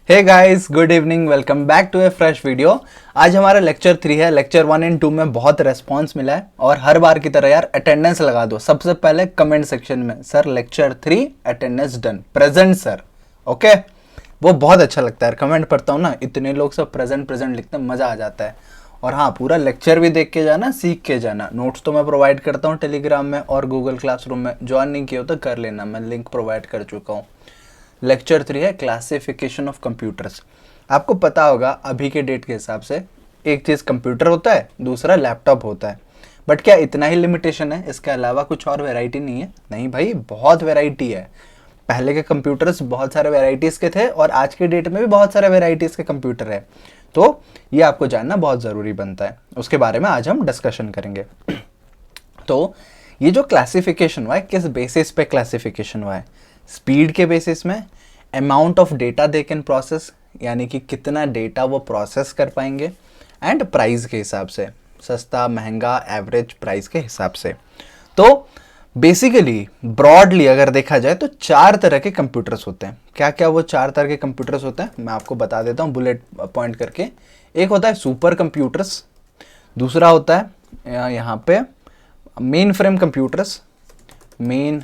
Hey guys, good evening. Welcome back to a fresh video. आज हमारा lecture 3 है। Lecture 1 and 2 में बहुत रेस्पॉन्स मिला है और हर बार की तरह यार अटेंडेंस लगा दो सबसे पहले कमेंट सेक्शन में, sir lecture 3 attendance done, present sir. Okay, वो बहुत अच्छा लगता है। कमेंट पढ़ता हूँ ना, इतने लोग सब प्रेजेंट प्रेजेंट लिखते हैं, मज़ा आ जाता है। और हाँ, पूरा लेक्चर भी देख के जाना, सीख के जाना। नोट्स तो मैं प्रोवाइड करता हूँ टेलीग्राम में और गूगल क्लासरूम में। ज्वाइन नहीं किया हो तो कर लेना, मैं लिंक प्रोवाइड कर चुका हूँ। लेक्चर 3 है क्लासिफिकेशन ऑफ कंप्यूटर्स। आपको पता होगा अभी के डेट के हिसाब से एक चीज़ कंप्यूटर होता है, दूसरा लैपटॉप होता है। बट क्या इतना ही लिमिटेशन है? इसके अलावा कुछ और वैरायटी नहीं है? नहीं भाई, बहुत वैरायटी है। पहले के कंप्यूटर्स बहुत सारे वैरायटीज़ के थे और आज के डेट में भी बहुत सारे वैरायटीज़ के कंप्यूटर है। तो ये आपको जानना बहुत ज़रूरी बनता है, उसके बारे में आज हम डिस्कशन करेंगे। तो ये जो क्लासिफिकेशन हुआ है, किस बेसिस पे क्लासिफिकेशन हुआ है? स्पीड के बेसिस में, amount of data they can process, यानी कि कितना डेटा वो प्रोसेस कर पाएंगे, एंड प्राइस के हिसाब से, सस्ता महंगा एवरेज प्राइस के हिसाब से। तो बेसिकली ब्रॉडली अगर देखा जाए तो 4 तरह के कंप्यूटर्स होते हैं। क्या क्या वो 4 तरह के कंप्यूटर्स होते हैं मैं आपको बता देता हूँ बुलेट पॉइंट करके। एक होता है सुपर कंप्यूटर्स, दूसरा होता है यहाँ पे main frame computers, main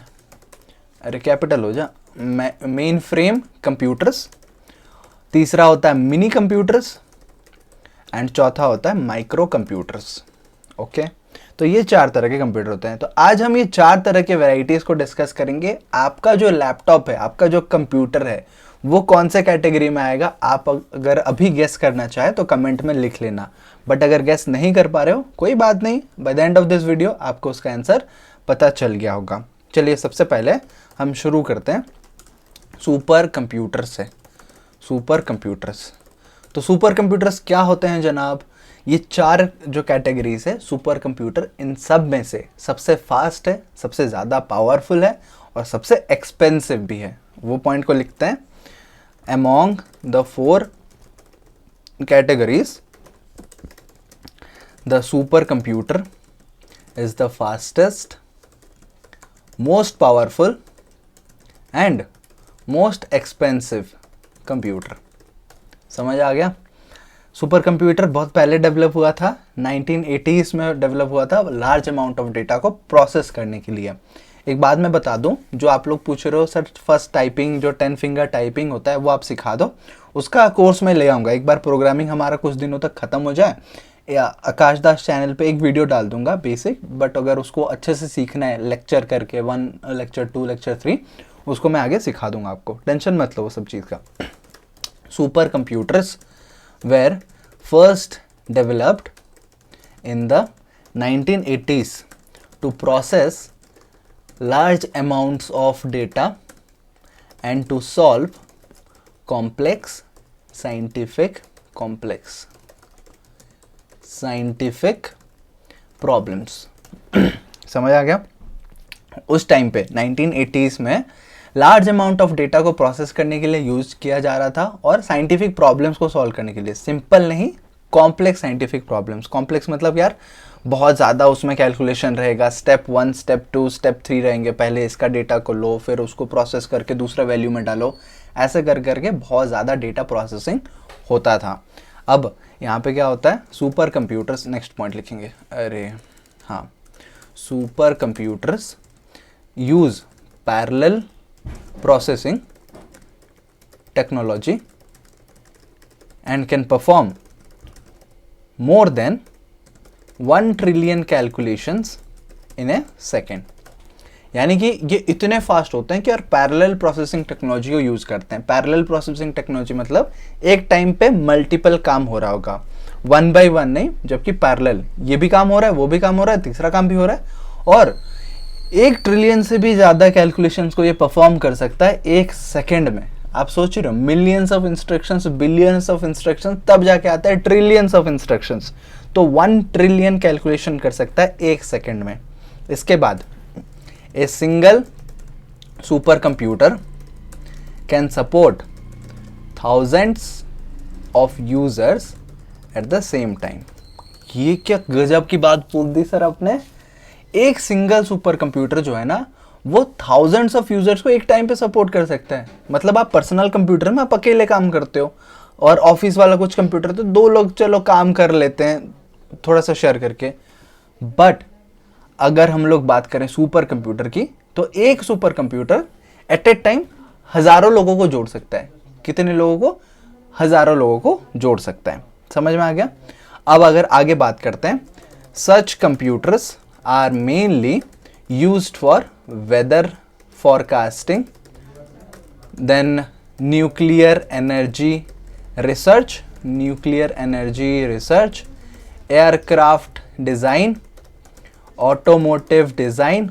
frame computers, तीसरा होता है मिनी कंप्यूटर्स, एंड चौथा होता है माइक्रो कंप्यूटर्स। ओके, तो ये 4 तरह के कंप्यूटर होते हैं। तो आज हम ये 4 तरह के वैरायटीज को डिस्कस करेंगे। आपका जो लैपटॉप है, आपका जो कंप्यूटर है, वो कौन से कैटेगरी में आएगा? आप अगर अभी गेस करना चाहे तो कमेंट में लिख लेना, बट अगर गेस नहीं कर पा रहे हो कोई बात नहीं, by the end of this video आपको उसका आंसर पता चल गया होगा। चलिए सबसे पहले हम शुरू करते हैं सुपर कंप्यूटर से। सुपर कंप्यूटर्स, तो सुपर कंप्यूटर्स क्या होते हैं जनाब? ये 4 जो कैटेगरीज है सुपर कंप्यूटर, इन सब में से सबसे फास्ट है, सबसे ज़्यादा पावरफुल है और सबसे एक्सपेंसिव भी है। वो पॉइंट को लिखते हैं, among the 4 categories the super computer is the fastest, most powerful and most expensive computer. समझ आ गया? सुपर कंप्यूटर बहुत पहले डेवलप हुआ था, 1980s में डेवलप हुआ था, लार्ज अमाउंट ऑफ डेटा को प्रोसेस करने के लिए। एक बात मैं बता दूं, जो आप लोग पूछ रहे हो सर फर्स्ट टाइपिंग, जो 10 फिंगर टाइपिंग होता है वो आप सिखा दो, उसका कोर्स में ले आऊँगा। एक बार प्रोग्रामिंग हमारा कुछ दिनों तक ख़त्म हो जाए, या आकाश दास चैनल पे एक वीडियो डाल दूंगा बेसिक, बट अगर उसको अच्छे से सीखना है लेक्चर करके, 1 लेक्चर 2 लेक्चर 3, उसको मैं आगे सिखा दूंगा आपको, टेंशन मत लो वो सब चीज़ का। Super computers were first developed in the 1980s to process large amounts of data and to solve complex scientific problems। समझ आ गया? उस टाइम पे 1980s में लार्ज अमाउंट ऑफ डेटा को प्रोसेस करने के लिए यूज किया जा रहा था और साइंटिफिक प्रॉब्लम्स को सॉल्व करने के लिए। सिंपल नहीं, कॉम्प्लेक्स साइंटिफिक प्रॉब्लम्स। कॉम्प्लेक्स मतलब यार बहुत ज़्यादा उसमें कैलकुलेशन रहेगा, स्टेप 1 स्टेप 2 स्टेप 3 रहेंगे। पहले इसका डेटा को लो, फिर उसको प्रोसेस करके दूसरा वैल्यू में डालो, ऐसे कर करके बहुत ज़्यादा डेटा प्रोसेसिंग होता था। अब यहाँ पे क्या होता है? सुपर कंप्यूटर्स, नेक्स्ट पॉइंट लिखेंगे, अरे हाँ, super computers use parallel processing technology and can perform more than 1 trillion calculations in a second। यानी कि ये इतने फास्ट होते हैं कि यार पैरेलल प्रोसेसिंग टेक्नोलॉजी को यूज़ करते हैं। पैरेलल प्रोसेसिंग टेक्नोलॉजी मतलब एक टाइम पे मल्टीपल काम हो रहा होगा, 1 by 1 नहीं, जबकि पैरेलल ये भी काम हो रहा है, वो भी काम हो रहा है, तीसरा काम भी हो रहा है, और 1 ट्रिलियन से भी ज़्यादा कैलकुलेशंस को ये परफॉर्म कर सकता है 1 सेकेंड में। आप सोच रहे हो, millions of instructions, billions of instructions, तब जाके आता है ट्रिलियंस ऑफ इंस्ट्रक्शंस। तो 1 ट्रिलियन कैलकुलेशन कर सकता है 1 सेकेंड में। इसके बाद a single super computer can support thousands of users at the same time. ये क्या गजब की बात बोल दी सर आपने। एक सिंगल सुपर कंप्यूटर जो है ना, वो थाउजेंड्स ऑफ यूजर्स को एक टाइम पे सपोर्ट कर सकता है। मतलब आप पर्सनल कंप्यूटर में आप अकेले काम करते हो और ऑफिस वाला कुछ कंप्यूटर तो 2 लोग चलो काम कर लेते हैं थोड़ा सा शेयर करके। बट अगर हम लोग बात करें सुपर कंप्यूटर की, तो एक सुपर कंप्यूटर एट ए टाइम हजारों लोगों को जोड़ सकता है। कितने लोगों को? हजारों लोगों को जोड़ सकता है। समझ में आ गया? अब अगर आगे बात करते हैं, such computers are mainly used for weather forecasting, then nuclear energy research, aircraft design, automotive design,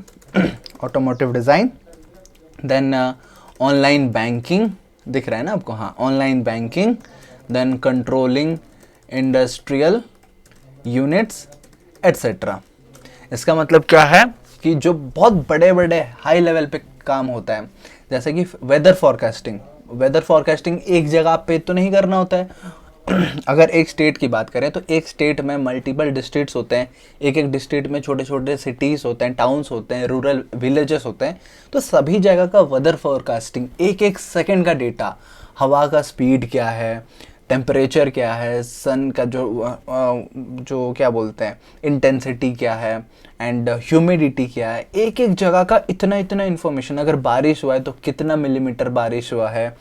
then online banking, दिख रहा है ना आपको? हाँ, online banking, then controlling industrial units etcetera. इसका मतलब क्या है कि जो बहुत बड़े बड़े हाई लेवल पे काम होता है, जैसे कि वेदर फॉरकास्टिंग एक जगह पे तो नहीं करना होता है। अगर एक स्टेट की बात करें तो एक स्टेट में मल्टीपल डिस्ट्रिक्ट्स होते हैं, एक एक डिस्ट्रिक्ट में छोटे छोटे सिटीज़ होते हैं, टाउन्स होते हैं, रूरल विलेजेस होते हैं। तो सभी जगह का वेदर फॉरकास्टिंग, एक एक सेकंड का डेटा, हवा का स्पीड क्या है, टेम्परेचर क्या है, सन का जो क्या बोलते हैं इंटेंसिटी क्या है, एंड ह्यूमिडिटी क्या है, एक एक जगह का इतना इतना इन्फॉर्मेशन। अगर बारिश हुआ है तो कितना मिलीमीटर बारिश हुआ है,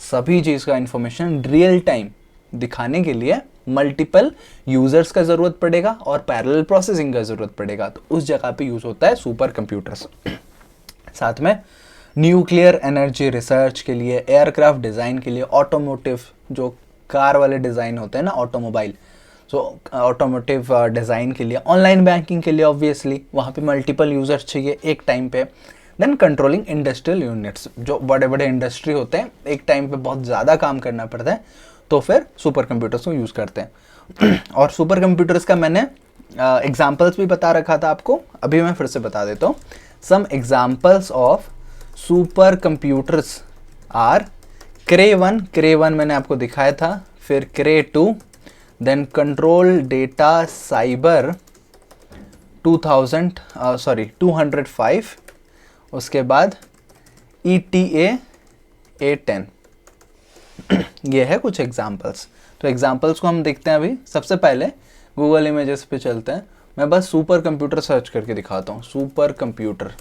सभी चीज़ का इन्फॉर्मेशन रियल टाइम दिखाने के लिए मल्टीपल यूजर्स का ज़रूरत पड़ेगा और पैरेलल प्रोसेसिंग का ज़रूरत पड़ेगा। तो उस जगह पे यूज़ होता है सुपर कंप्यूटर्स। साथ में न्यूक्लियर एनर्जी रिसर्च के लिए, एयरक्राफ्ट डिज़ाइन के लिए, ऑटोमोटिव जो कार वाले डिज़ाइन होते हैं ना, ऑटोमोबाइल, सो ऑटोमोटिव डिज़ाइन के लिए, ऑनलाइन बैंकिंग के लिए ऑब्वियसली वहाँ पे मल्टीपल यूजर्स चाहिए एक टाइम पे। देन कंट्रोलिंग इंडस्ट्रियल यूनिट्स, जो बड़े बड़े इंडस्ट्री होते हैं, एक टाइम पे बहुत ज़्यादा काम करना पड़ता है, तो फिर सुपर कंप्यूटर्स को यूज़ करते हैं। और सुपर कंप्यूटर्स का मैंने एग्जाम्पल्स भी बता रखा था आपको, अभी मैं फिर से बता देता हूँ। Some examples of super computers are Cray one मैंने आपको दिखाया था, फिर Cray 2, then control data cyber 205, उसके बाद ETA A10। ये है कुछ एग्जाम्पल्स। तो एग्जाम्पल्स को हम देखते हैं अभी। सबसे पहले गूगल इमेजेस पे चलते हैं। मैं बस सुपर कंप्यूटर सर्च करके दिखाता हूँ, सुपर कंप्यूटर।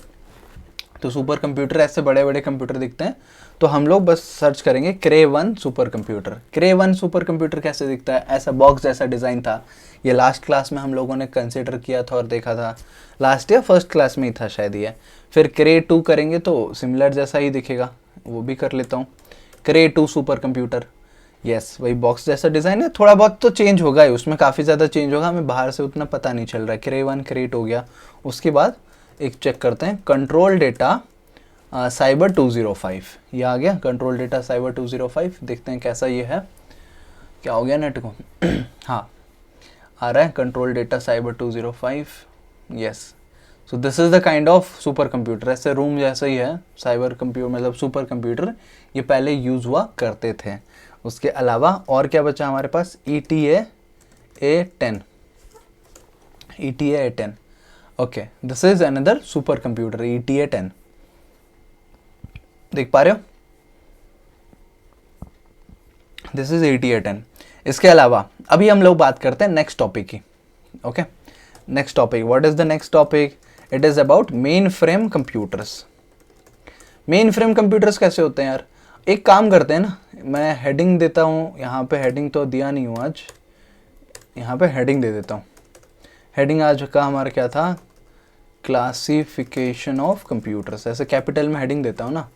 तो सुपर कंप्यूटर ऐसे बड़े बड़े कंप्यूटर दिखते हैं, तो हम लोग बस सर्च करेंगे क्रे 1 सुपर कंप्यूटर। क्रे 1 सुपर कंप्यूटर कैसे दिखता है? ऐसा बॉक्स जैसा डिज़ाइन था। ये लास्ट क्लास में हम लोगों ने कंसिडर किया था और देखा था, लास्ट या फर्स्ट क्लास में ही था शायद ये। फिर क्रे 2 करेंगे तो सिमिलर जैसा ही दिखेगा, वो भी कर लेता हूँ। क्रे 2 सुपर कंप्यूटर, यस वही बॉक्स जैसा डिज़ाइन है, थोड़ा बहुत तो चेंज होगा ही, उसमें काफ़ी ज़्यादा चेंज होगा, हमें बाहर से उतना पता नहीं चल रहा है। क्रे 1 क्रे 2 हो गया। उसके बाद एक चेक करते हैं, कंट्रोल डेटा साइबर 205, ये आ गया कंट्रोल डेटा साइबर 205। देखते हैं कैसा ये है, क्या हो गया नेट को। हाँ आ रहा है control data cyber 205, yes. So this is the kind of super computer. ऐसे रूम जैसा ही है साइबर कंप्यूटर, मतलब सुपर कंप्यूटर ये पहले यूज़ हुआ करते थे। उसके अलावा और क्या बचा हमारे पास? ETA A10, ETA A10, okay, this is another super computer ETA 10, देख पा रहे हो? This is ETA 10। इसके अलावा अभी हम लोग बात करते हैं नेक्स्ट टॉपिक की। Okay, next topic, what is the next topic? It is about main frame computers. Main frame computers कैसे होते हैं यार? एक काम करते हैं ना, मैं हेडिंग देता हूँ यहाँ पे, हेडिंग तो दिया नहीं हूँ आज, यहाँ पे हेडिंग दे देता हूँ। हेडिंग आज का हमारा क्या था? Classification of computers. ऐसे कैपिटल में हेडिंग देता हूँ ना,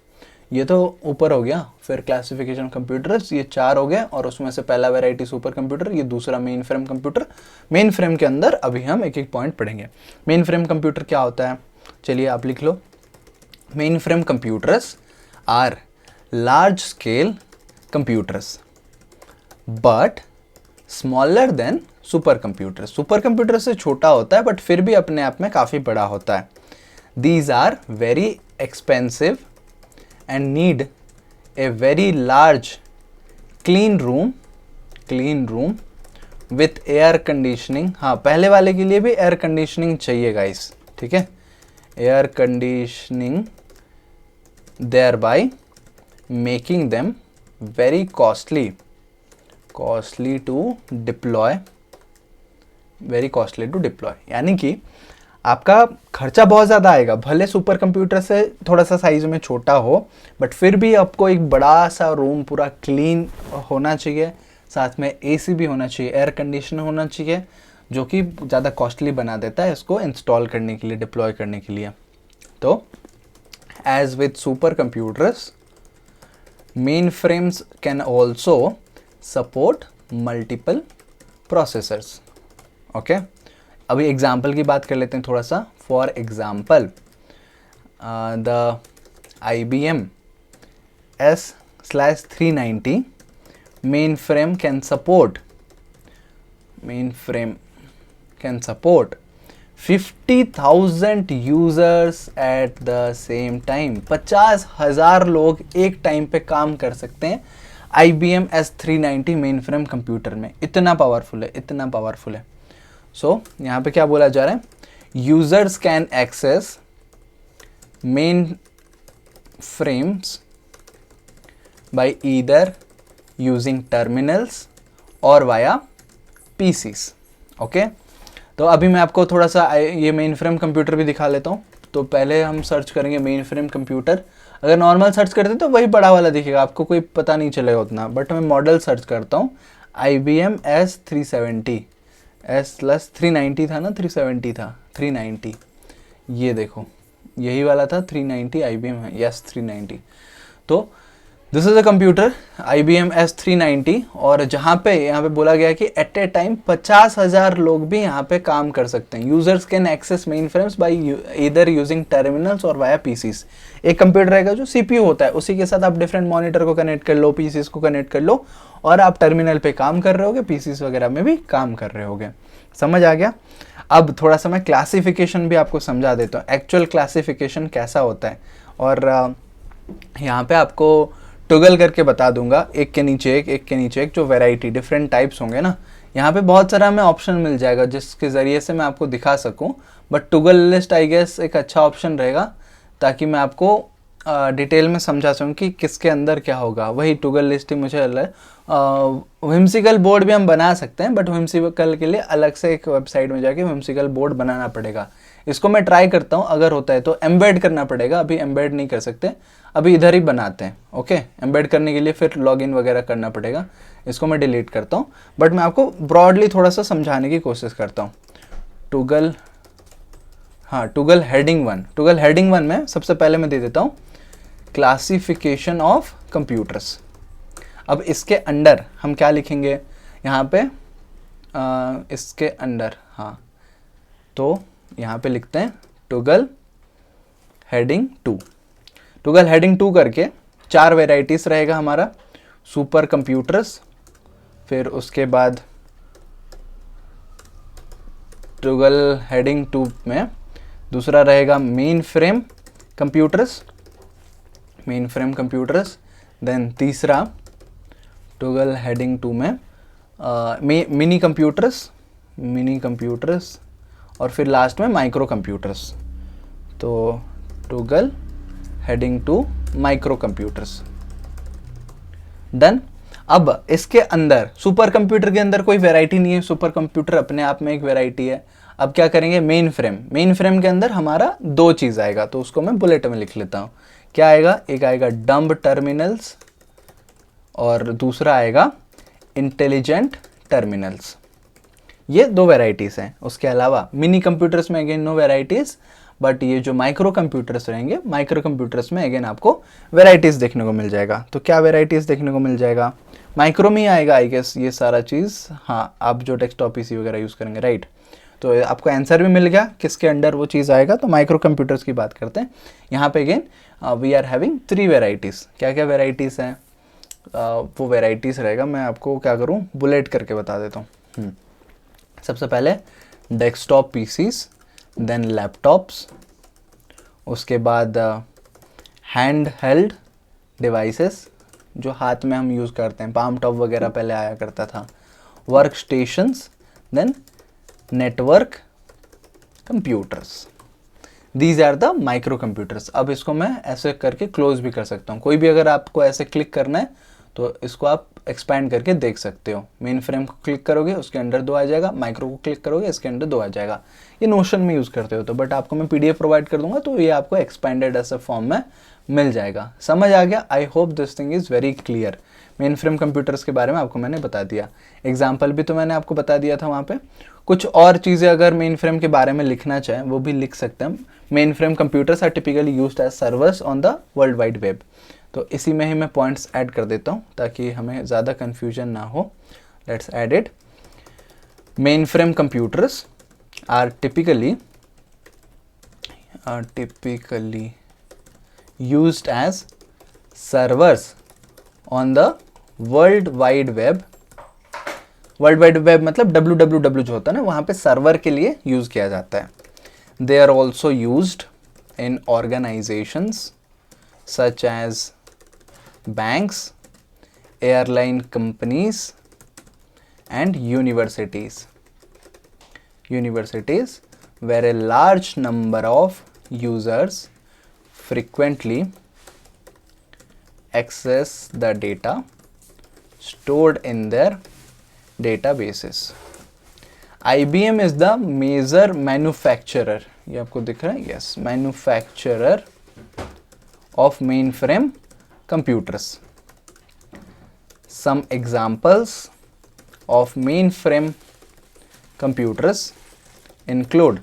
ये तो ऊपर हो गया, फिर क्लासिफिकेशन कंप्यूटर्स, ये 4 हो गए, और उसमें से पहला वैरायटी सुपर कंप्यूटर, ये दूसरा main frame computer. Main frame के अंदर अभी हम एक एक पॉइंट पढ़ेंगे। मेन फ्रेम कंप्यूटर क्या होता है, चलिए आप लिख लो। Main frame computers are large scale computers but smaller than supercomputer. Supercomputer से छोटा होता है बट फिर भी अपने आप में काफ़ी बड़ा होता है। These are very expensive and need a very large clean room with air conditioning। हाँ, पहले वाले के लिए भी एयर कंडीशनिंग चाहिए गाइस, ठीक है? Air conditioning, thereby making them very costly to deploy, very costly to deploy। यानी कि आपका खर्चा बहुत ज़्यादा आएगा, भले सुपर कंप्यूटर से थोड़ा सा साइज में छोटा हो, बट फिर भी आपको एक बड़ा सा रूम पूरा क्लीन होना चाहिए, साथ में एसी भी होना चाहिए, एयर कंडीशन होना चाहिए, जो कि ज़्यादा कॉस्टली बना देता है इसको इंस्टॉल करने के लिए, डिप्लॉय करने के लिए। तो as with supercomputers, mainframes can also support multiple processors। Okay, अभी एग्जाम्पल की बात कर लेते हैं थोड़ा सा। For example the IBM S/390 mainframe can support 50,000 users at the same time. 50,000 लोग एक टाइम पे काम कर सकते हैं IBM S/390 main frame computer में। इतना पावरफुल है, इतना पावरफुल है। सो यहाँ पे क्या बोला जा रहा है, users can access main frames by either using terminals और वाया PCs। ओके, तो अभी मैं आपको थोड़ा सा ये मेन फ्रेम कंप्यूटर भी दिखा लेता हूँ। तो पहले हम सर्च करेंगे मेन फ्रेम कंप्यूटर। अगर नॉर्मल सर्च करते तो वही बड़ा वाला दिखेगा, आपको कोई पता नहीं चलेगा उतना, बट मैं मॉडल सर्च करता हूँ IBM S/370, S/390 था ना, 370 था, 390, ये देखो यही वाला था 390 IBM है, यस 390। तो this is a computer IBM S/390, और जहाँ पे यहाँ पे बोला गया कि एट ए टाइम 50,000 लोग भी यहाँ पे काम कर सकते हैं। Users can access main frames by either using terminals और वाया PCs। एक कंप्यूटर रहेगा जो CPU होता है, उसी के साथ आप डिफरेंट मॉनिटर को कनेक्ट कर लो, PCs को कनेक्ट कर लो, और आप टर्मिनल पे काम कर रहे होगे, PCs वगैरह में भी काम कर रहे होगे। समझ आ गया? अब थोड़ा सा मैं क्लासिफिकेशन भी आपको समझा देता हूँ, एक्चुअल क्लासिफिकेशन कैसा होता है, और यहाँ पे आपको टॉगल करके बता दूंगा, एक के नीचे एक, जो वैरायटी डिफरेंट टाइप्स होंगे ना, यहाँ पे बहुत सारा हमें ऑप्शन मिल जाएगा जिसके ज़रिए से मैं आपको दिखा सकूँ। But toggle list I guess एक अच्छा ऑप्शन रहेगा, ताकि मैं आपको डिटेल में समझा सकूँ कि किसके अंदर क्या होगा। वही टॉगल लिस्ट ही मुझे व्हिमसिकल बोर्ड भी हम बना सकते हैं, बट व्हिमसिकल के लिए अलग से एक वेबसाइट में जाके व्हिमसिकल बोर्ड बनाना पड़ेगा। इसको मैं ट्राई करता हूँ, अगर होता है तो एम्बेड करना पड़ेगा, अभी एम्बेड नहीं कर सकते, अभी इधर ही बनाते हैं। ओके, एम्बेड करने के लिए फिर लॉगिन वगैरह करना पड़ेगा। इसको मैं डिलीट करता हूँ, बट मैं आपको ब्रॉडली थोड़ा सा समझाने की कोशिश करता हूँ। टॉगल, हाँ, टॉगल हेडिंग 1, टॉगल हेडिंग 1 में सबसे पहले मैं दे देता हूँ क्लासिफिकेशन ऑफ कंप्यूटर्स। अब इसके अंडर हम क्या लिखेंगे यहाँ पे, इसके अंडर, हाँ, तो यहाँ पे लिखते हैं टॉगल हेडिंग 2। टॉगल हेडिंग 2 करके 4 वेराइटीज़ रहेगा हमारा, सुपर कंप्यूटर्स, फिर उसके बाद टॉगल हेडिंग 2 में दूसरा रहेगा मेन फ्रेम कंप्यूटर्स, देन तीसरा टॉगल हेडिंग 2 में मिनी कंप्यूटर्स, और फिर लास्ट में माइक्रो कंप्यूटर्स। तो toggle heading 2 micro computers done. अब इसके अंदर सुपर कंप्यूटर के अंदर कोई वैरायटी नहीं है, सुपर कंप्यूटर अपने आप में एक वैरायटी है। अब क्या करेंगे, मेन फ्रेम के अंदर हमारा 2 चीज़ आएगा, तो उसको मैं बुलेट में लिख लेता हूँ। क्या आएगा, एक आएगा डम्ब टर्मिनल्स और दूसरा आएगा इंटेलिजेंट टर्मिनल्स। ये 2 वेराइटीज़ हैं। उसके अलावा मिनी कंप्यूटर्स में अगेन नो वेराइटीज़, बट ये जो माइक्रो कंप्यूटर्स रहेंगे, माइक्रो कंप्यूटर्स में अगेन आपको वेराइटीज़ देखने को मिल जाएगा। तो क्या वेराइटीज़ देखने को मिल जाएगा, माइक्रो में ही आएगा आई गेस ये सारा चीज़। हाँ, आप जो डेस्कटॉप PC वगैरह यूज़ करेंगे, राइट। तो आपको आंसर भी मिल गया किसके अंडर वो चीज़ आएगा। तो माइक्रो कंप्यूटर्स की बात करते हैं। यहाँ पे again we are having 3 varieties. क्या क्या वेराइटीज़ हैं, वो वेराइटीज़ रहेगा, मैं आपको क्या करूँ, बुलेट करके बता देता हूँ। सबसे पहले डेस्कटॉप PCs, देन लैपटॉप्स, उसके बाद हैंड हेल्ड डिवाइसेस जो हाथ में हम यूज़ करते हैं, पाम टॉप वगैरह पहले आया करता था, work stations, then network computers. These are the micro computers. अब इसको मैं ऐसे करके क्लोज भी कर सकता हूँ। कोई भी अगर आपको ऐसे क्लिक करना है तो इसको आप एक्सपैंड करके देख सकते हो। मेन फ्रेम को क्लिक करोगे उसके अंदर 2 आ जाएगा, माइक्रो को क्लिक करोगे इसके अंदर 2 आ जाएगा। ये नोशन में यूज़ करते हो तो, बट आपको मैं PDF प्रोवाइड कर दूंगा तो ये आपको एक्सपेंडेड ऐसे फॉर्म में मिल जाएगा। समझ आ गया? I hope this thing is very clear. Main frame computers के बारे में आपको मैंने बता दिया, एग्जाम्पल भी तो मैंने आपको बता दिया था वहाँ पे। कुछ और चीज़ें अगर मेन फ्रेम के बारे में लिखना चाहें वो भी लिख सकते हैं। Main frame computers are typically used as servers on the world wide web. तो इसी में ही मैं पॉइंट्स ऐड कर देता हूँ ताकि हमें ज़्यादा कन्फ्यूजन ना हो। Let's add it. Main frame computers are typically used as servers on the world wide web. World wide web मतलब www जो होता है ना, वहाँ पे सर्वर के लिए यूज़ किया जाता है। They are also used in organisations such as banks, airline companies and universities where a large number of users frequently access the data stored in their databases. IBM is the major manufacturer, ये आपको दिख रहा है? Yes, manufacturer of mainframe computers. Some examples of mainframe computers include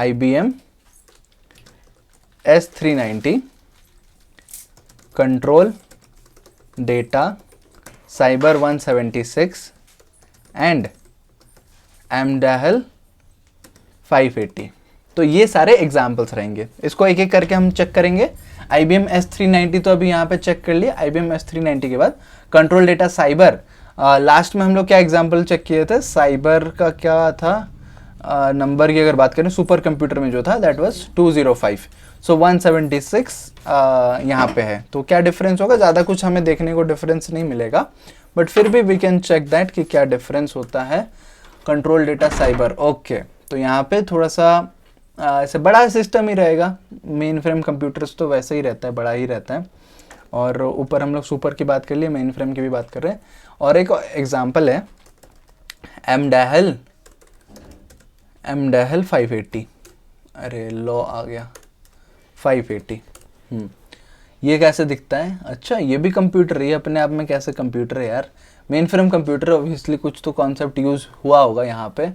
IBM S390, Control Data Cyber 176 and AMDAHL 580। तो ये सारे examples रहेंगे। इसको एक एक करके हम चेक करेंगे। IBM S390 तो अभी यहाँ पे चेक कर लिए। IBM S390 के बाद कंट्रोल डेटा साइबर, लास्ट में हम लोग क्या एग्जाम्पल चेक किए थे? साइबर का क्या था नंबर की अगर बात करें, सुपर कंप्यूटर में जो था दैट वाज 205। सो 176 यहाँ पे है। तो क्या डिफरेंस होगा? ज़्यादा कुछ हमें देखने को डिफरेंस नहीं मिलेगा, बट फिर भी वी कैन चेक दैट कि क्या डिफरेंस होता है। Control data cyber, okay. तो यहाँ पे थोड़ा सा ऐसे बड़ा सिस्टम ही रहेगा। मेन फ्रेम कंप्यूटर्स तो वैसे ही रहता है, बड़ा ही रहता है। और ऊपर हम लोग सुपर की बात कर लिए, मेन फ्रेम की भी बात कर रहे हैं। और एक एग्जांपल है AMDAHL 580। अरे लो आ गया 580। ये कैसे दिखता है? अच्छा, ये भी कंप्यूटर है। ये अपने आप में कैसे कंप्यूटर है यार? मेन फ्रेम कंप्यूटर, ऑब्वियसली कुछ तो कॉन्सेप्ट यूज़ हुआ होगा यहाँ पे।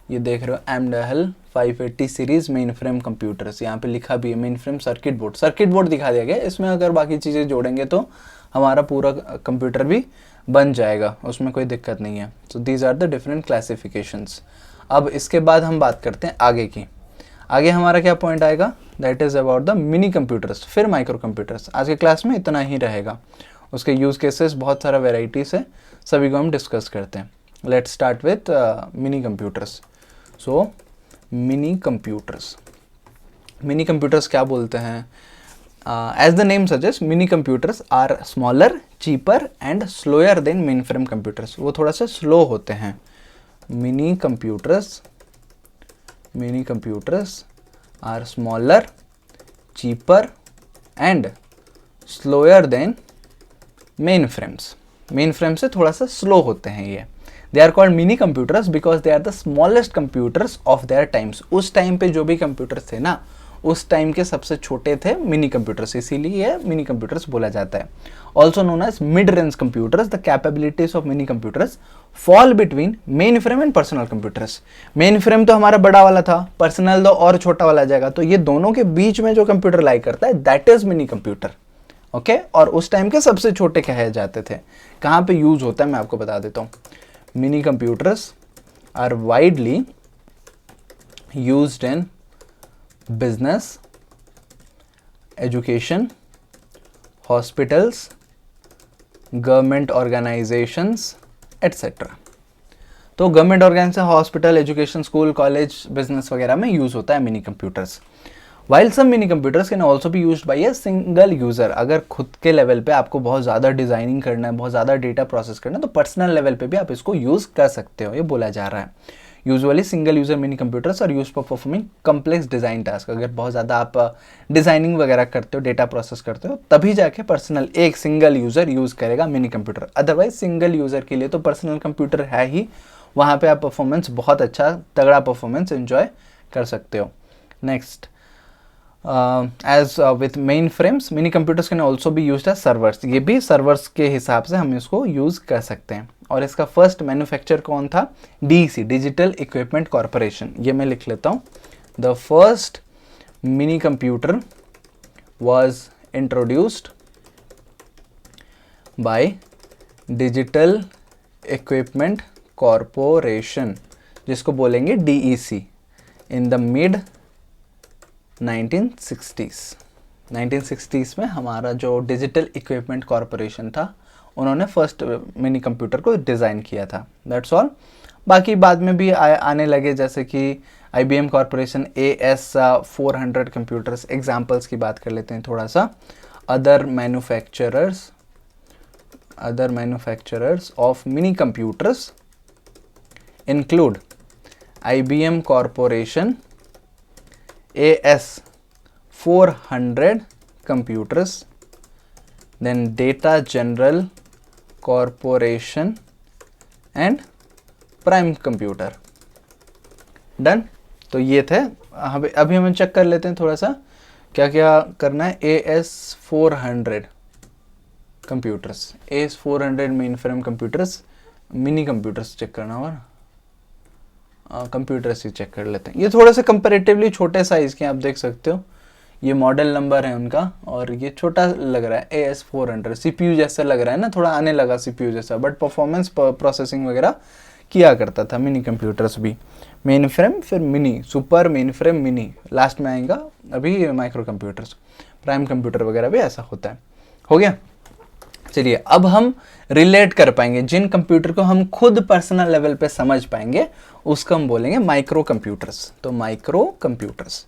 ये देख रहे हो AMDAHL 580 series main frame computers, यहाँ पे लिखा भी है मेन फ्रेम सर्किट बोर्ड दिखा दिया गया। इसमें अगर बाकी चीज़ें जोड़ेंगे तो हमारा पूरा कंप्यूटर भी बन जाएगा, उसमें कोई दिक्कत नहीं है। So these are the different classifications. अब इसके बाद हम बात करते हैं आगे की। आगे हमारा क्या पॉइंट आएगा? That is about the mini computers, फिर माइक्रो कंप्यूटर्स। आज के क्लास में इतना ही रहेगा। उसके यूज़ केसेस बहुत सारा वेराइटीज़ है, सभी को हम डिस्कस करते हैं। Let's start with mini computers. So mini computers क्या बोलते हैं? As the name suggest, mini computers are smaller, cheaper and slower than main frame computers. वो थोड़ा सा स्लो होते हैं। Mini computers are smaller, cheaper and slower than main frames. Main frame से थोड़ा सा स्लो होते हैं ये। They are called mini computers because they are the smallest computers of their times. उस टाइम पे जो भी कंप्यूटर्स थे ना, उस टाइम के सबसे छोटे थे मिनी कंप्यूटर्स, इसीलिए ये मिनी कंप्यूटर्स बोला जाता है। Also known as mid range computers. The capabilities of mini computers fall between main frame and personal computers. Main frame तो हमारा बड़ा वाला था, पर्सनल तो और छोटा वाला जाएगा, तो ये दोनों के बीच में जो कंप्यूटर लाई करता है that is mini computer. Okay, और उस टाइम के सबसे छोटे कहे जाते थे। कहाँ पे यूज होता है मैं आपको बता देता हूँ। Mini computers are widely used in business, education, hospitals, government organisations etcetera. तो government organisation, hospital, education, school, college, business वगैरह में यूज होता है mini computers. While some mini computers can also be used by a single user. अगर खुद के level पे आपको बहुत ज़्यादा डिजाइनिंग करना है, बहुत ज़्यादा डेटा प्रोसेस करना है, तो पर्सनल लेवल पे भी आप इसको यूज़ कर सकते हो, ये बोला जा रहा है। Usually single user mini computers are use for performing complex design task. अगर बहुत ज़्यादा आप डिज़ाइनिंग वगैरह करते हो, डेटा प्रोसेस करते हो, तभी जाके पर्सनल एक सिंगल यूज़र यूज़ करेगा mini computer. Otherwise single user के लिए तो पर्सनल कंप्यूटर है ही, वहाँ पे आप परफॉर्मेंस बहुत अच्छा तगड़ा परफॉर्मेंस एंजॉय कर सकते हो। Next, as with main frames mini computers can also be use as servers. ये भी सर्वर्स के हिसाब से हम इसको यूज़ कर सकते हैं। और इसका फर्स्ट मैन्युफैक्चर कौन था? DEC, digital equipment corporation. ये मैं लिख लेता हूँ। The first mini computer was introduced by digital equipment corporation, जिसको बोलेंगे DEC, in the mid 1960s में हमारा जो डिजिटल इक्विपमेंट कॉरपोरेशन था, उन्होंने फर्स्ट मिनी कंप्यूटर को डिज़ाइन किया था। That's all. बाकी बाद में भी आने लगे, जैसे कि IBM corporation AS400 computers. Examples की बात कर लेते हैं थोड़ा सा। Other manufacturers of mini computers include IBM Corporation AS400 computers, then Data General Corporation and Prime Computer। Done. तो ये थे। अभी हम चेक कर लेते हैं थोड़ा सा क्या क्या करना है। AS400 computers, AS400 main frame computers, mini computers check करना होगा ना, कंप्यूटर्स ही चेक कर लेते हैं। ये थोड़े से कंपैरेटिवली छोटे साइज़ के, आप देख सकते हो। ये मॉडल नंबर है उनका, और ये छोटा लग रहा है। AS400 CPU जैसा लग रहा है ना, थोड़ा आने लगा CPU जैसा, बट परफॉर्मेंस प्रोसेसिंग वगैरह किया करता था मिनी कंप्यूटर्स भी। मेन फ्रेम, फिर mini, super, main frame, mini, last में आएगा अभी माइक्रो कंप्यूटर्स। प्राइम कंप्यूटर वगैरह भी ऐसा होता है। हो गया। चलिए, अब हम रिलेट कर पाएंगे, जिन कंप्यूटर को हम खुद पर्सनल लेवल पे समझ पाएंगे उसको हम बोलेंगे माइक्रो कंप्यूटर्स। तो माइक्रो कंप्यूटर्स,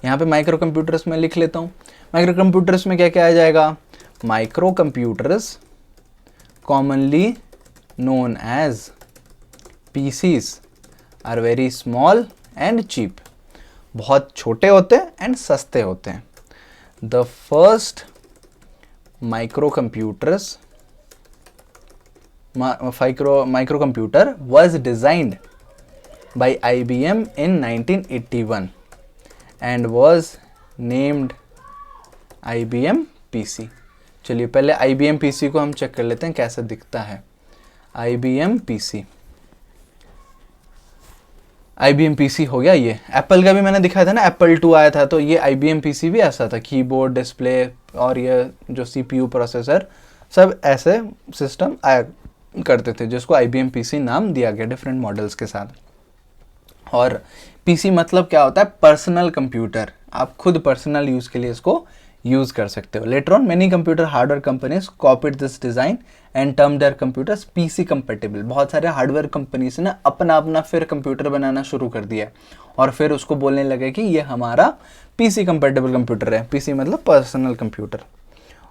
यहाँ पे माइक्रो कंप्यूटर्स में लिख लेता हूँ। माइक्रो कंप्यूटर्स में क्या क्या आ जाएगा? Micro computers commonly known as PCs are very small and cheap. बहुत छोटे होते हैं एंड सस्ते होते हैं। द फर्स्ट microcomputer was designed by IBM in 1981 and was named IBM PC। चलिए पहले IBM PC को हम चेक कर लेते हैं कैसा दिखता है। IBM PC हो गया। ये एप्पल का भी मैंने दिखाया था ना, Apple II आया था, तो ये IBM PC भी ऐसा था। कीबोर्ड, डिस्प्ले और ये जो CPU प्रोसेसर, सब ऐसे सिस्टम आया करते थे, जिसको IBM PC नाम दिया गया डिफरेंट मॉडल्स के साथ। और PC मतलब क्या होता है? Personal computer. आप खुद पर्सनल यूज़ के लिए इसको यूज़ कर सकते हो। Later on many computer hardware companies copied this design and term their computers PC compatible. बहुत सारे हार्डवेयर कंपनीज ने अपना अपना फिर कंप्यूटर बनाना शुरू कर दिया और फिर उसको बोलने लगे कि ये हमारा PC कंपेटेबल कंप्यूटर है। PC मतलब पर्सनल कंप्यूटर।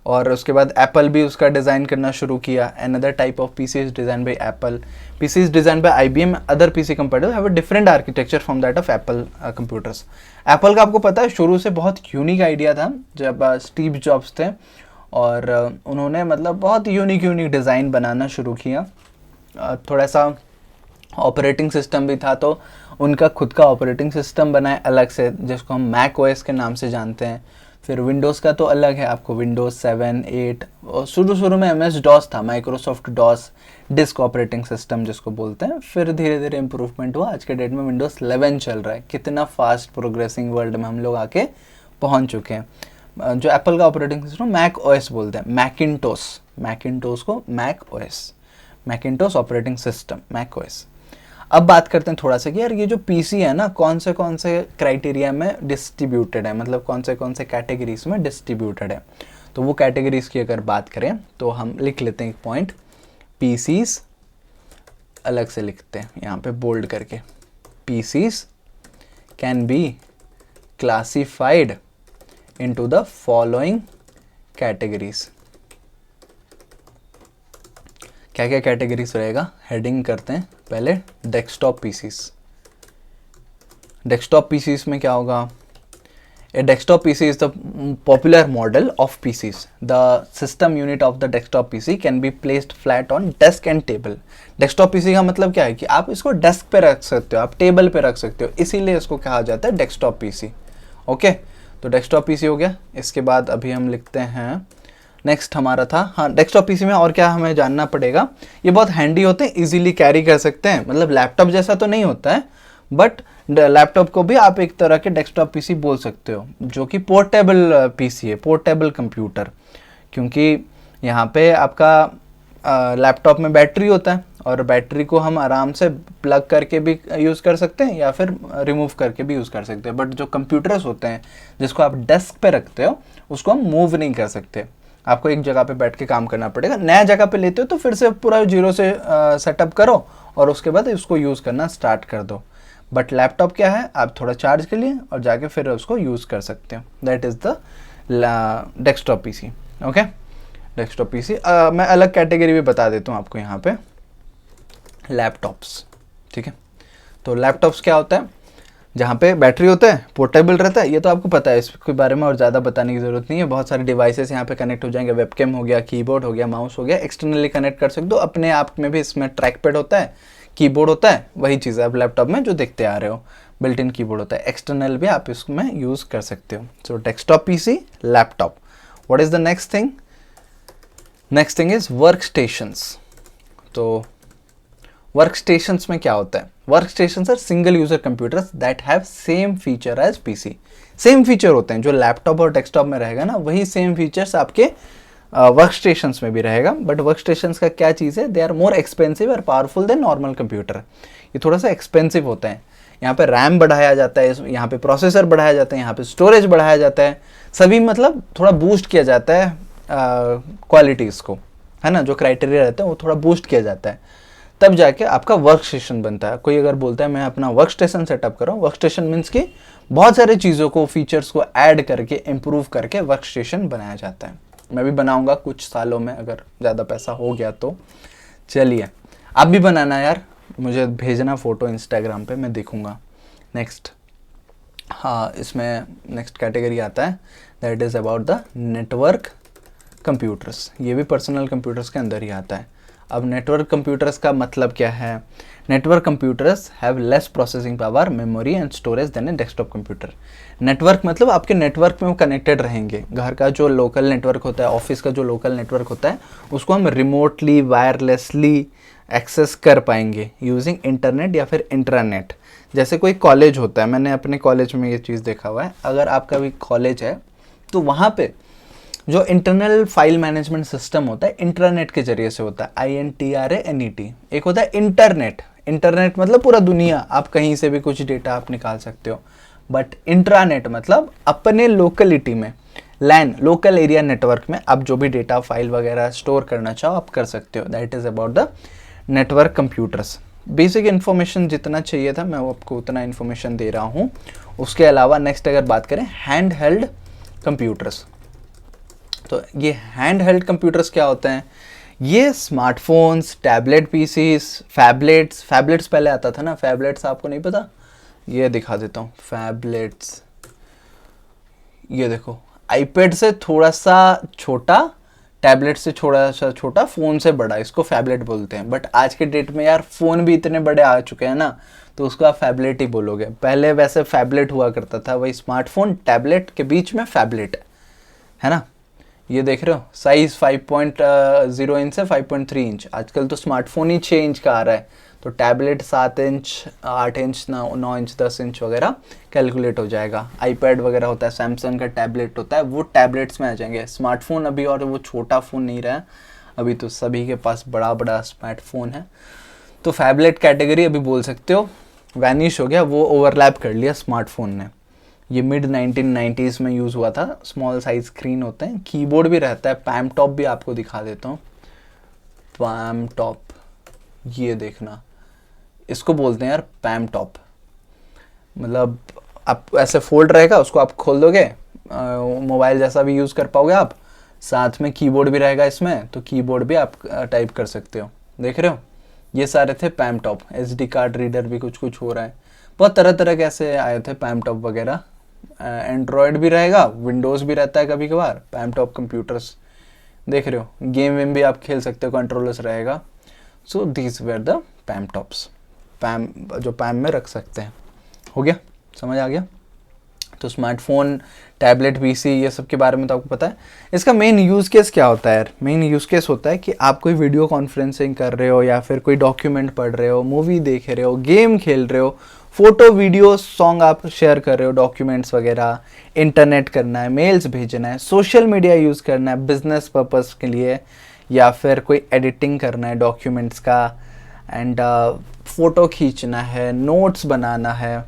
और उसके बाद एप्पल भी उसका डिज़ाइन करना शुरू किया। Another type of PC is design by Apple, PC is design by IBM, other PC computer have a different architecture from that of Apple computers. Apple का आपको पता है शुरू से बहुत यूनिक आइडिया था, जब स्टीव जॉब्स थे और उन्होंने मतलब बहुत यूनिक डिज़ाइन बनाना शुरू किया। थोड़ा सा ऑपरेटिंग सिस्टम भी था, तो उनका खुद का ऑपरेटिंग सिस्टम बनाए अलग से, जिसको हम मैक OS के नाम से जानते हैं। फिर विंडोज़ का तो अलग है, आपको विंडोज़ 7, 8, और शुरू में MS-DOS था, Microsoft DOS disk operating system जिसको बोलते हैं। फिर धीरे धीरे इम्प्रूवमेंट हुआ, आज के डेट में विंडोज़ 11 चल रहा है। कितना फास्ट प्रोग्रेसिंग वर्ल्ड में हम लोग आके पहुंच चुके हैं। जो एप्पल का ऑपरेटिंग सिस्टम मैक OS बोलते हैं, मैकिंटोश को Mac OS, Macintosh operating system, Mac OS। अब बात करते हैं थोड़ा सा कि यार ये जो PC है ना, कौन से क्राइटेरिया में डिस्ट्रीब्यूटेड है, मतलब कौन से कैटेगरीज में डिस्ट्रीब्यूटेड है। तो वो कैटेगरीज की अगर बात करें तो हम लिख लेते हैं एक पॉइंट, PCs अलग से लिखते हैं यहाँ पे बोल्ड करके। PCs can be classified into the following categories. क्या क्या कैटेगरीज रहेगा, हेडिंग करते हैं पहले। डेस्कटॉप PCs, डेस्कटॉप पीसीज में क्या होगा? A desktop PC is the popular model of PCs. The system unit of the desktop PC can be placed flat on desk and table. Desktop PC का मतलब क्या है कि आप इसको डेस्क पे रख सकते हो, आप टेबल पे रख सकते हो, इसीलिए इसको कहा जाता है डेस्कटॉप पीसी। ओके, तो डेस्कटॉप पीसी हो गया। इसके बाद अभी हम लिखते हैं नेक्स्ट हमारा था, हाँ, डेस्कटॉप पीसी में और क्या हमें जानना पड़ेगा। ये बहुत हैंडी होते हैं, इजीली कैरी कर सकते हैं, मतलब लैपटॉप जैसा तो नहीं होता है, बट लैपटॉप को भी आप एक तरह के डेस्कटॉप पीसी बोल सकते हो, जो कि पोर्टेबल पीसी है, पोर्टेबल कंप्यूटर। क्योंकि यहाँ पे आपका लैपटॉप में बैटरी होता है और बैटरी को हम आराम से प्लग करके भी यूज़ कर सकते हैं या फिर रिमूव करके भी यूज़ कर सकते हैं। बट जो कंप्यूटर्स होते हैं जिसको आप डेस्क पे रखते हो उसको हम मूव नहीं कर सकते, आपको एक जगह पे बैठ के काम करना पड़ेगा। नया जगह पे लेते हो तो फिर से पूरा जीरो से सेटअप करो और उसके बाद उसको यूज़ करना स्टार्ट कर दो। बट लैपटॉप क्या है, आप थोड़ा चार्ज कर लिए और जाके फिर उसको यूज़ कर सकते हो। That is the desktop PC. Okay, desktop PC. मैं अलग कैटेगरी भी बता देता हूँ आपको यहाँ पे, लैपटॉप्स। ठीक है, तो लैपटॉप्स क्या होता है? जहाँ पे बैटरी होता है, पोर्टेबल रहता है, ये तो आपको पता है, इसके बारे में और ज़्यादा बताने की ज़रूरत नहीं है। बहुत सारे डिवाइसेस यहाँ पे कनेक्ट हो जाएंगे, वेबकैम हो गया, कीबोर्ड हो गया, माउस हो गया, एक्सटर्नली कनेक्ट कर सकते हो। अपने आप में भी इसमें ट्रैक पैड होता है, कीबोर्ड होता है, वही चीज़ है आप लैपटॉप में जो देखते आ रहे हो, बिल्ट इन कीबोर्ड होता है। एक्सटर्नल भी आप इसमें यूज़ कर सकते हो। So desktop PC, laptop. What is the next thing? Next thing is work stations. तो वर्क स्टेशंस में क्या होता है? Work stations are single user computers that have same feature as PC. Same feature होते हैं, जो लैपटॉप और desktop में रहेगा ना, वही सेम फीचर्स आपके वर्क स्टेशंस में भी रहेगा। बट वर्क स्टेशंस का क्या चीज़ है? दे आर मोर एक्सपेंसिव और पावरफुल देन नॉर्मल कंप्यूटर। ये थोड़ा सा एक्सपेंसिव होता है। यहाँ पे रैम बढ़ाया जाता है, यहाँ पे प्रोसेसर बढ़ाया जाता है, यहाँ पे स्टोरेज बढ़ाया जाता है, सभी मतलब थोड़ा बूस्ट किया जाता है क्वालिटीज़ को, है ना, जो क्राइटेरिया रहता है वो थोड़ा बूस्ट किया जाता है, तब जाके आपका वर्क स्टेशन बनता है। कोई अगर बोलता है मैं अपना वर्क स्टेशन सेटअप कर रहा हूँ, वर्क स्टेशन मीन्स कि बहुत सारे चीज़ों को, फीचर्स को ऐड करके, इम्प्रूव करके वर्क स्टेशन बनाया जाता है। मैं भी बनाऊंगा कुछ सालों में, अगर ज़्यादा पैसा हो गया तो। चलिए, आप भी बनाना यार, मुझे भेजना फ़ोटो इंस्टाग्राम पे, मैं देखूंगा। नेक्स्ट, हाँ, इसमें नेक्स्ट कैटेगरी आता है, that is about the network computers. ये भी पर्सनल कंप्यूटर्स के अंदर ही आता है। अब नेटवर्क कंप्यूटर्स का मतलब क्या है? Network computers have less processing power, memory and storage than a desktop computer. Network मतलब आपके नेटवर्क में वो कनेक्टेड रहेंगे। घर का जो लोकल नेटवर्क होता है, ऑफिस का जो लोकल नेटवर्क होता है, उसको हम रिमोटली, वायरलेसली एक्सेस कर पाएंगे यूजिंग इंटरनेट या फिर इंट्रानेट। जैसे कोई कॉलेज होता है, मैंने अपने कॉलेज में ये चीज़ देखा हुआ है, अगर आपका भी कॉलेज है तो वहाँ पे जो इंटरनल फाइल मैनेजमेंट सिस्टम होता है इंटरनेट के जरिए से होता है, INTRANET। एक होता है इंटरनेट। इंटरनेट मतलब पूरा दुनिया, आप कहीं से भी कुछ डेटा आप निकाल सकते हो। बट इंट्रानेट मतलब अपने लोकलिटी में, लैन, लोकल एरिया नेटवर्क में आप जो भी डेटा, फाइल वगैरह स्टोर करना चाहो आप कर सकते हो। That is about the network computers. Basic information जितना चाहिए था मैं वो आपको उतना इन्फॉर्मेशन दे रहा हूँ। उसके अलावा नेक्स्ट अगर बात करें हैंड हेल्ड कंप्यूटर्स, तो ये हैंड हेल्ड कंप्यूटर्स क्या होते हैं? ये स्मार्टफोन्स, टैबलेट पीसीज, फैबलेट्स। फैबलेट्स पहले आता था ना, फैबलेट्स आपको नहीं पता? ये दिखा देता हूँ, फैबलेट्स। ये देखो, आईपैड से थोड़ा सा छोटा, टैबलेट से थोड़ा सा छोटा, फ़ोन से बड़ा, इसको फैबलेट बोलते हैं। बट आज के डेट में यार फ़ोन भी इतने बड़े आ चुके हैं ना, तो उसको आप फैबलेट ही बोलोगे। पहले वैसे फैबलेट हुआ करता था, वही स्मार्टफोन टैबलेट के बीच में फैबलेट, है ना। ये देख रहे हो, साइज़ 5.0 इंच से 5.3 इंच। आजकल तो स्मार्टफोन ही 6 इंच का आ रहा है, तो tablet 7 inch, 8 inch, 9 inch, 10 inch वगैरह कैलकुलेट हो जाएगा। आईपैड वगैरह होता है, सैमसंग का टैबलेट होता है, वो टैबलेट्स में आ जाएंगे। स्मार्टफोन अभी और वो छोटा फ़ोन नहीं रहा है, अभी तो सभी के पास बड़ा बड़ा स्मार्टफोन है। तो फैबलेट कैटेगरी अभी बोल सकते हो वैनिश हो गया, वो ओवरलैप कर लिया स्मार्टफोन ने। ये मिड 1990s में यूज़ हुआ था। स्मॉल साइज स्क्रीन होते हैं, कीबोर्ड भी रहता है। पैम टॉप भी आपको दिखा देता हूँ, पैम टॉप, ये देखना, इसको बोलते हैं यार पैम टॉप। मतलब आप ऐसे फोल्ड रहेगा, उसको आप खोल दोगे, मोबाइल जैसा भी यूज़ कर पाओगे आप। साथ में कीबोर्ड भी रहेगा इसमें, तो कीबोर्ड भी आप टाइप कर सकते हो। देख रहे हो, ये सारे थे पैम टॉप। SD कार्ड रीडर भी कुछ कुछ हो रहा है, बहुत तरह तरह के ऐसे आए थे पैम टॉप वगैरह। एंड्रॉयड भी रहेगा, विंडोज़ भी रहता है कभी कभार। पैम टॉप कंप्यूटर्स देख रहे हो, गेम वेम भी आप खेल सकते हो, कंट्रोलर्स रहेगा। So these were the palmtops, palm जो पैम में रख सकते हैं। हो गया, समझ आ गया। तो स्मार्टफोन, टैबलेट, PC ये सब के बारे में तो आपको पता है। इसका मेन यूज़ केस क्या होता है यार? मेन यूज़ केस होता है कि आप कोई वीडियो कॉन्फ्रेंसिंग कर रहे हो, या फिर कोई डॉक्यूमेंट पढ़ रहे हो, मूवी देख रहे हो, गेम खेल रहे हो, फोटो वीडियो सॉन्ग आप शेयर कर रहे हो, डॉक्यूमेंट्स वगैरह, इंटरनेट करना है, मेल्स भेजना है, सोशल मीडिया यूज़ करना है बिजनेस पर्पस के लिए, या फिर कोई एडिटिंग करना है डॉक्यूमेंट्स का, एंड फ़ोटो खींचना है, नोट्स बनाना है,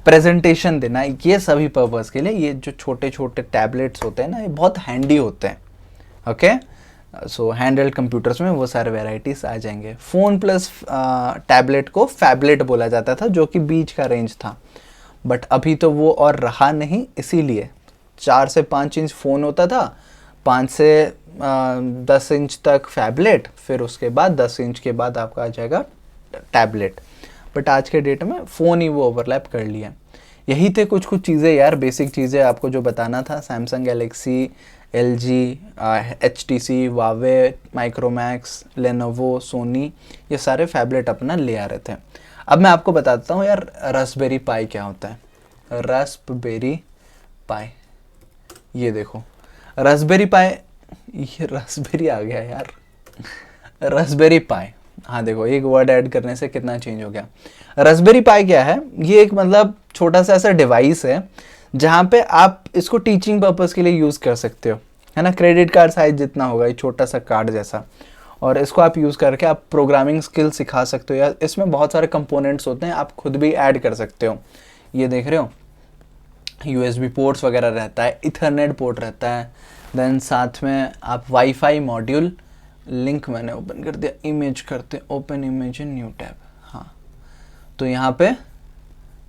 प्रेजेंटेशन देना है, ये सभी पर्पज़ के लिए ये जो छोटे छोटे टैबलेट्स होते हैं ना, ये बहुत हैंडी होते हैं। ओके, सो हैंडहेल्ड कंप्यूटर्स में वो सारे वेराइटीज़ आ जाएंगे। फ़ोन प्लस टैबलेट को फैबलेट बोला जाता था, जो कि बीच का रेंज था, बट अभी तो वो और रहा नहीं। इसीलिए 4 से 5 इंच फ़ोन होता था, 5 से 10 इंच तक फैबलेट, फिर उसके बाद 10 इंच के बाद आपका आ जाएगा टैबलेट। बट आज के डेट में फ़ोन ही वो ओवरलैप कर लिया। यही थे कुछ कुछ चीज़ें यार, बेसिक चीज़ें आपको जो बताना था। Samsung Galaxy, LG, HTC, Huawei, Micromax, Lenovo, Sony, ये सारे फैबलेट अपना ले आ रहे थे। अब मैं आपको बताता हूँ यार रास्पबेरी पाई क्या होता है। रास्पबेरी पाई, ये देखो रास्पबेरी पाई, ये रास्पबेरी आ गया यार, रास्पबेरी पाई। हाँ देखो, एक वर्ड ऐड करने से कितना चेंज हो गया। रास्पबेरी पाई क्या है? ये एक मतलब छोटा सा ऐसा डिवाइस है जहाँ पे आप इसको टीचिंग पर्पस के लिए यूज़ कर सकते हो, है ना। क्रेडिट कार्ड साइज जितना होगा, ये छोटा सा कार्ड जैसा, और इसको आप यूज़ करके आप प्रोग्रामिंग स्किल सिखा सकते हो। या इसमें बहुत सारे कंपोनेंट्स होते हैं, आप खुद भी ऐड कर सकते हो। ये देख रहे हो, USB पोर्ट्स वगैरह रहता है, इथरनेट पोर्ट रहता है, देन साथ में आप वाईफाई मॉड्यूल, लिंक मैंने ओपन कर दिया, इमेज करते, open image in new tab. हाँ, तो यहाँ पे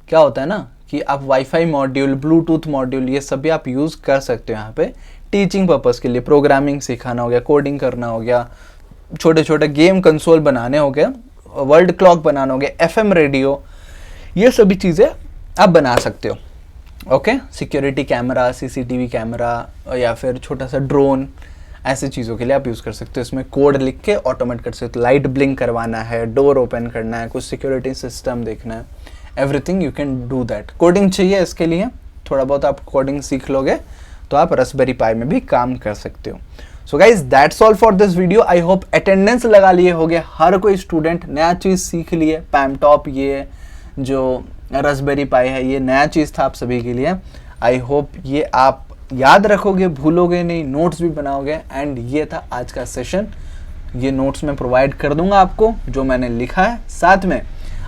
क्या होता है ना कि आप वाईफाई मॉड्यूल, ब्लूटूथ मॉड्यूल, ये सब भी आप यूज़ कर सकते हो यहाँ पे टीचिंग पर्पस के लिए। प्रोग्रामिंग सिखाना हो गया, कोडिंग करना हो गया, छोटे छोटे गेम कंसोल बनाने हो गया, वर्ल्ड क्लॉक बनाना हो गया, FM रेडियो, ये सभी चीज़ें आप बना सकते हो। Okay, security camera, CCTV camera, या फिर छोटा सा ड्रोन, ऐसे चीज़ों के लिए आप यूज़ कर सकते हो। इसमें कोड लिख के ऑटोमेट कर सकते हो। लाइट ब्लिंक करवाना है, डोर ओपन करना है, कुछ सिक्योरिटी सिस्टम देखना है, everything you can do that. Coding चाहिए इसके लिए, थोड़ा बहुत आप कोडिंग सीख लोगे तो आप रास्पबेरी पाई में भी काम कर सकते हो। So guys, that's all for this video. I hope attendance लगा लिए होगे हर कोई स्टूडेंट, नया चीज़ सीख लिए। पैम टॉप, ये जो रास्पबेरी पाई है, ये नया चीज़ था आप सभी के लिए। आई होप ये आप याद रखोगे, भूलोगे नहीं, नोट्स भी बनाओगे। एंड ये था आज का सेशन। ये नोट्स मैं प्रोवाइड कर दूंगा आपको जो मैंने लिखा है। साथ में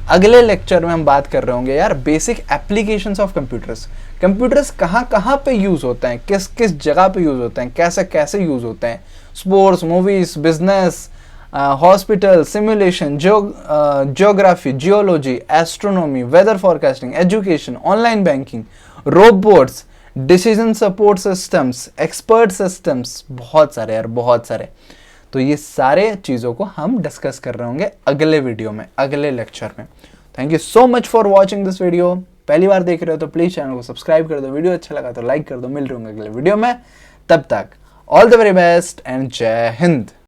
अगले लेक्चर में हम बात कर रहे होंगे यार basic applications of computers. Computers कहाँ कहाँ पे यूज़ होते हैं, किस किस जगह पे यूज़ होते हैं, कैसे कैसे यूज़ होते हैं। Sports, movies, business, hospital, simulation, geography, geology, astronomy, weather forecasting, education, online banking, robots, decision support systems, expert systems, बहुत सारे यार, बहुत सारे। तो ये सारे चीज़ों को हम डिस्कस कर रहे होंगे अगले वीडियो में, अगले लेक्चर में। Thank you so much for watching this video. पहली बार देख रहे हो तो प्लीज़ चैनल को सब्सक्राइब कर दो, वीडियो अच्छा लगा तो लाइक कर दो। मिल रहे होंगे अगले वीडियो में, तब तक all the very best and जय हिंद।